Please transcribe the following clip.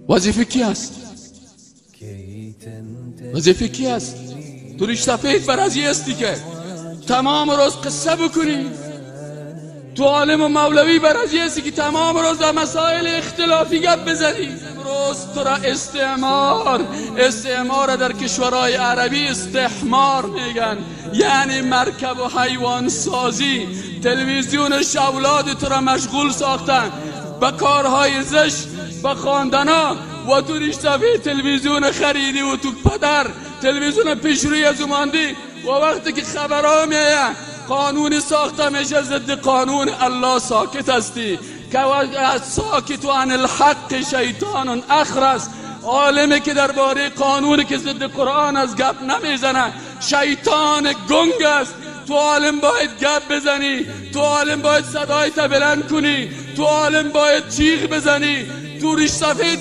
وظیفه کی است؟ وظیفه کی است؟ تو ریش سفید برازی هستی که تمام روز قصه بکنی؟ تو عالم و مولوی برازی هستی که تمام روز در مسائل اختلافی گپ بزنی؟ امروز تو را استعمار در کشورهای عربی استحمار میگن، یعنی مرکب و حیوان سازی. تلویزیونش اولاد تو را مشغول ساختن به کارهای زشت، به خواندنا، و تو ریش سفید تلویزیون خریدی و تو پدر تلویزیون پیشروی از ماندی، و وقتی که خبرها میاد قانون ساخته میشه ضد قانون الله ساکت هستی که ساکت عن الحق شیطان اخرس. عالمی که درباره قانونی که ضد قرآن از گپ نمیزنه شیطان گنگ است. تو عالم باید گپ بزنی، تو عالم باید صدایت بلند کنی، تو عالم باید چیغ بزنی. تو ریش سفید